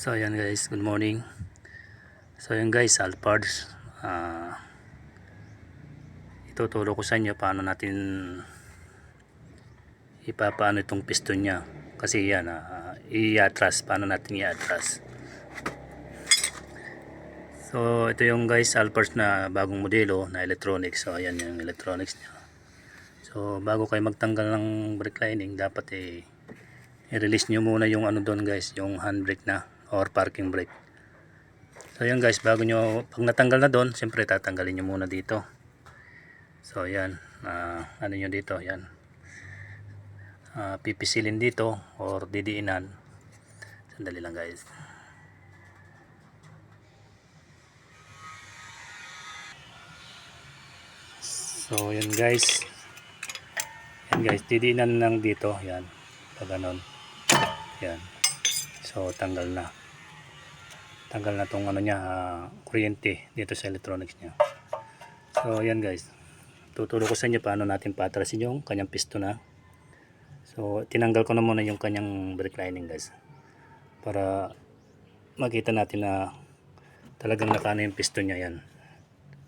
So ayan guys, good morning. So ayan guys, Alpards, ituturo ko sa inyo paano natin ipapaano itong piston nya. Kasi yan, i-atras, paano natin i-atras. So ito yung guys, Alpards na bagong modelo na electronics. So ayan yung electronics nya. So bago kayo magtanggal ng brake lining, dapat i-release nyo muna yung ano doon guys, yung handbrake na or parking brake. So yan guys, bago nyo, pag natanggal na doon, siyempre tatanggalin nyo muna dito. So yan, ano nyo dito, yan, pipisilin dito or didiinan. Sandali lang guys. So yan guys, didiinan lang dito, yan, pag ganon, yan. So tanggal na tong ano nya, kuryente dito sa electronics nya. So yan guys, tuturo ko sa inyo paano natin patrasin yung kanyang piston na. So tinanggal ko na muna yung kanyang brake lining guys, para makita natin na talagang nakano yung piston nya. Yan,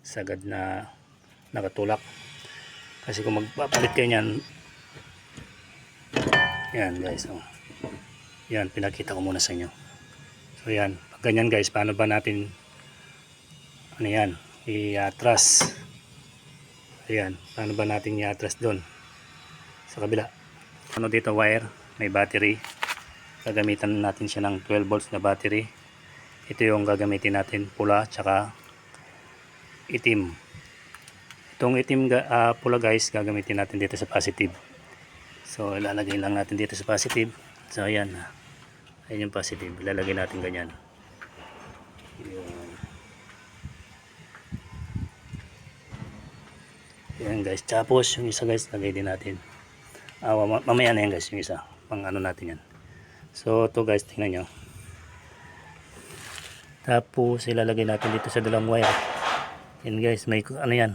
sagad na nakatulak. Kasi kung magpapalit kayo nyan, yan guys, yan, pinakita ko muna sa inyo. So yan, pag ganyan guys, paano ba natin ano yan, i-atras. Ayan, paano ba natin i-atras doon sa kabila. Ano dito, wire, may battery. Gagamitan natin siya ng 12 volts na battery. Ito yung gagamitin natin, pula tsaka itim. Itong itim, pula guys, gagamitin natin dito sa positive. So ilalagay lang natin dito sa positive. So ayan, ayan yung positive, ilalagay natin ganyan. Ayan guys, tapos yung isa guys, lagay din natin. Mamaya na yan guys, yung isa, pang ano natin yan. So ito guys, tingnan nyo. Tapos ilalagay natin dito sa dalawang wire. Yan guys, may ano yan.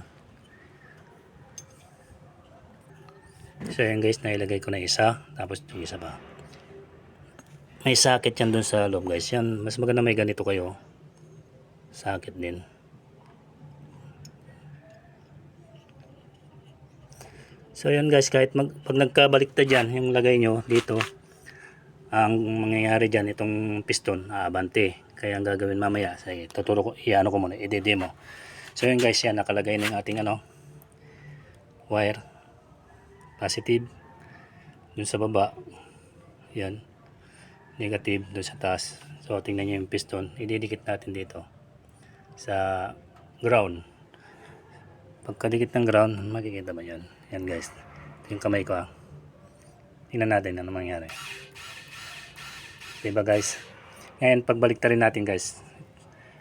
So yan guys, nailagay ko na isa. Tapos yung isa pa, may socket yan dun sa loob guys. Yan, mas maganda may ganito kayo, socket din. So yan guys, kahit pag nagkabaliktad dyan yung lagay nyo dito, ang mangyayari dyan, itong piston aabante. Kaya ang gagawin mamaya, tuturo ko, i-ano ko muna, i-demo. So yan guys, yan nakalagay ng ating ano, wire, positive dun sa baba, yan, negative dun sa taas. So tingnan nyo yung piston, ididikit natin dito sa ground. Pagkadikit ng ground, makikita ba yan? Yan guys, yung kamay ko, tingnan natin ano mangyari. Diba guys? Ngayon pagbalik-tarin natin guys,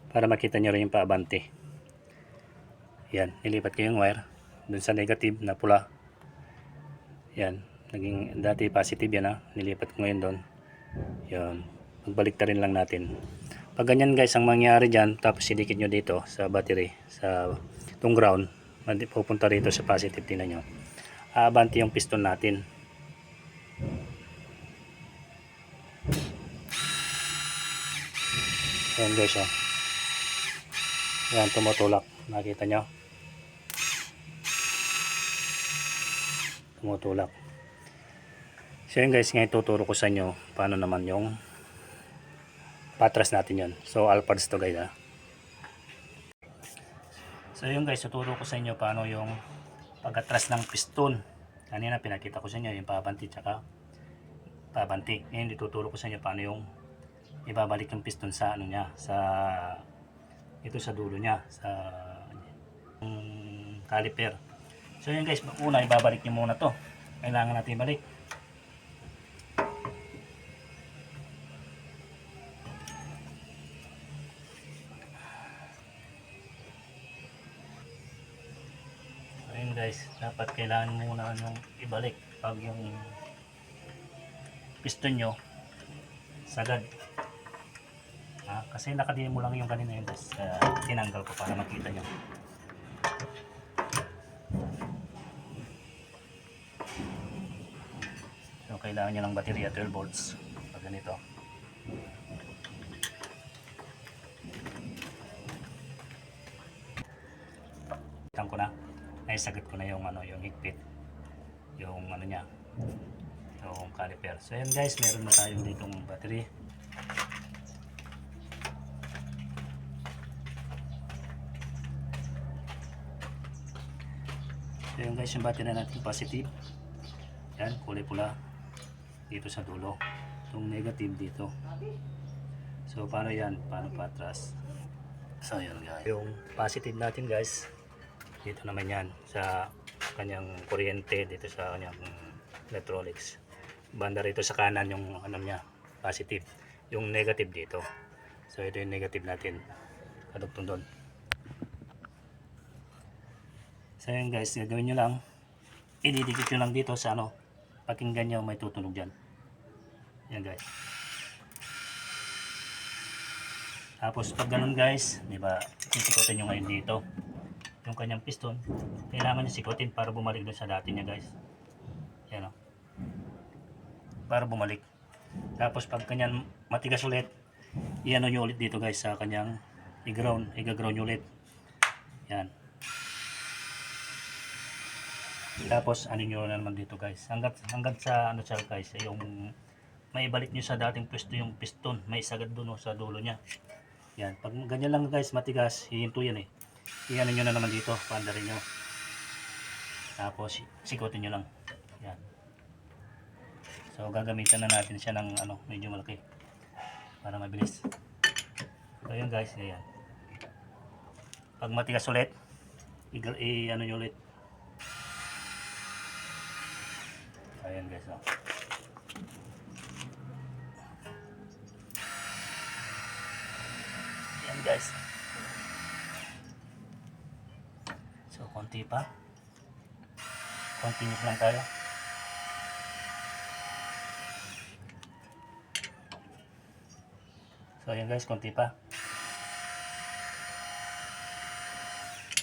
para makita nyo rin yung paabante. Yan, nilipat ko yung wire dun sa negative na pula. Yan, naging dati positive yan, nilipat ko ngayon doon. Yan, pagbalik-tarin lang natin. Pag ganyan guys ang mangyari dyan, tapos idikit nyo dito sa battery, sa itong ground, pupunta rito sa positive. Tingnan nyo, aabante yung piston natin. Ayan guys, ayan, tumutulak, nakita nyo, tumutulak. So yun guys, ngayon tuturo ko sa inyo paano naman yung patras natin yun. So Alpards to guys. So yun guys, tuturo ko sa inyo paano yung pag-atras ng piston. Kanina pinakita ko sa inyo yung pabanti tsaka pabanti. Ngayon ituturo ko sa inyo paano yung ibabalik yung piston sa ano niya, sa ito sa dulo niya, sa caliper. So yun guys, una ibabalik niyo muna to. Kailangan natin ibalik. Ayun guys, dapat kailangan muna yung ibalik pag yung piston nyo sagad. Kasi nakadiin mo lang yung kanina yun guys, tinanggal ko para makita nyo. So kailangan nyo ng baterya 12 volts pag ganito. naisagot ko na yung ano, yung higpit, yung ano niya, yung caliper. So ayan guys, meron na tayong ditong battery. So ayan guys, yung battery natin positive. Yan, kulay pula dito sa dulo. Itong negative dito. So paano yan? Paano patras? So yun guys. Yung positive natin guys, dito naman yan sa kanyang kuryente, dito sa kanyang electronics. Banda rito sa kanan yung ano niya, positive. Yung negative dito. So ito yung negative natin. Kadugtong doon. So yun guys, gagawin nyo lang. Ididikit nyo lang dito sa ano. Pakinggan nyo, may tutunog dyan. Yan guys. Tapos pag ganun guys, di ba, sisikotin nyo ngayon dito yung kanyang piston. Kailangan nyo sikotin para bumalik doon sa dati niya guys. Yan o. Para bumalik. Tapos pag kanyan matigas ulit, i-ano nyo ulit dito guys sa kanyang i-ground nyo ulit. Yan. Tapos ano nyo na naman dito guys. Hanggat sa ano siya guys, yung maibalik nyo sa dating pwesto yung piston. May sagad doon sa dulo niya. Yan. Pag ganyan lang guys, matigas, hihinto yan eh. Iyan nyo na naman dito, paandarin nyo. Tapos sikotin nyo lang. Yan. So gagamitan na natin siya ng ano, medyo malaki para mabilis. So yun guys, yan. Pag matigas ulit, i-ano nyo ulit. Ayan guys, oh. Ayan guys. So konti pa. Continuous lang tayo. So ayan guys, konti pa.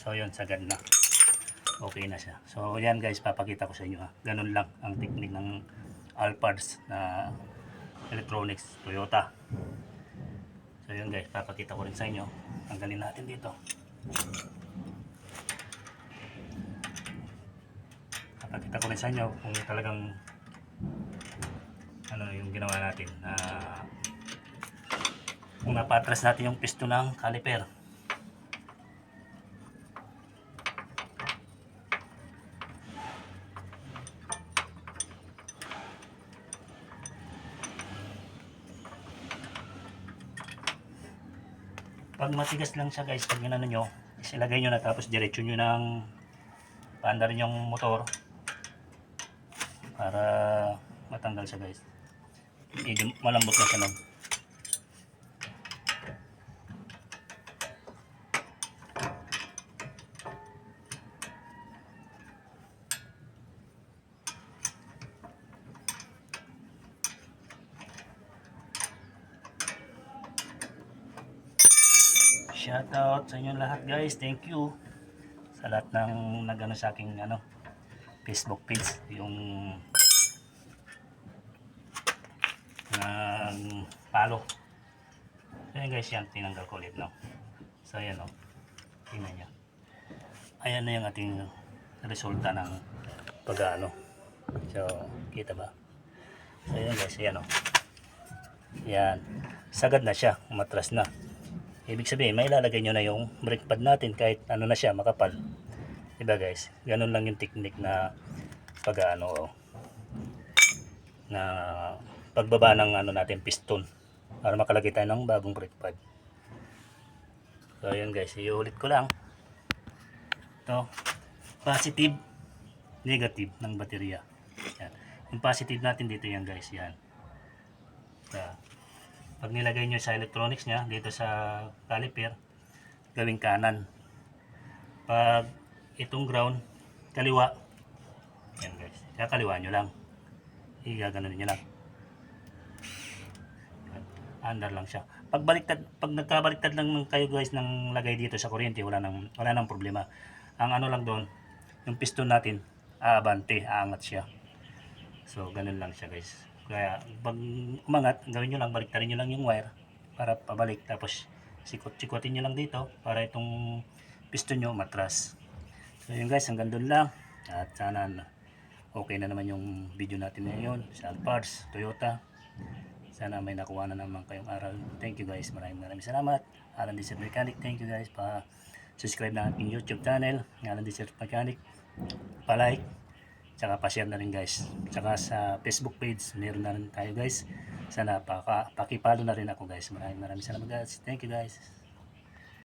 So yun, sagad na. Okay na siya. So yan guys, papakita ko sa inyo ha. Ganun lang ang technique ng Alparts na electronics Toyota. So yun guys, papakita ko rin sa inyo. Tanggalin natin dito. Papakita ko rin sa inyo kung talagang ano yung ginawa natin. Kung napatras natin yung piston ng caliper. Pag matigas lang siya guys, pag ginano nyo, isilagay nyo na tapos diretso nyo ng paandarin yung motor para matanggal siya guys. Medyo malambot na siya nun. Shoutout sa inyo lahat guys, thank you sa lahat ng nagano sa aking ano, Facebook page, yung follow. So yan guys, yan tinanggal ko ulit no. So ayan o, tingnan nyo. Ayan na yung ating resulta ng pag-ano. So kita ba? So ayan guys, ayan o. Yan, sagad na siya, umatras na. Ibig sabihin, may ilalagay nyo na yung brake pad natin kahit ano na siya, makapal. Diba guys? Ganun lang yung technique na pag-ano, na pagbaba ng ano natin, piston. Para makalagay tayo ng bagong brake pad. So ayan guys, iulit ko lang. Ito, positive, negative ng baterya. Yan. Yung positive natin dito yan guys, yan. Pag nilagay nyo sa electronics nya dito sa caliper, gawing kanan. Pag itong ground, kaliwa. Yan guys, kakaliwa nyo lang. Igaganon nyo lang. Under lang siya. Pag nagkabaliktad lang kayo guys ng lagay dito sa kuryente, wala nang problema. Ang ano lang doon, yung piston natin, aabante, aangat siya. So ganun lang siya guys. Kaya pag umangat, gawin nyo lang, baliktarin nyo lang yung wire para pabalik. Tapos sikot-sikotin nyo lang dito para itong piston nyo matras. So yun guys, hanggang doon lang. At sana okay na naman yung video natin ngayon sa Alparts, Toyota. Sana may nakuha na naman kayong aral. Thank you guys. Maraming salamat. Alan Desert Mechanic. Thank you guys. Pa-subscribe na aking YouTube channel. Alan Desert Mechanic. Pa-like. Tsaka pa-share na rin guys. Tsaka sa Facebook page, meron na rin tayo guys. Sana pakipalo na rin ako guys. Maraming salamat guys. Thank you guys.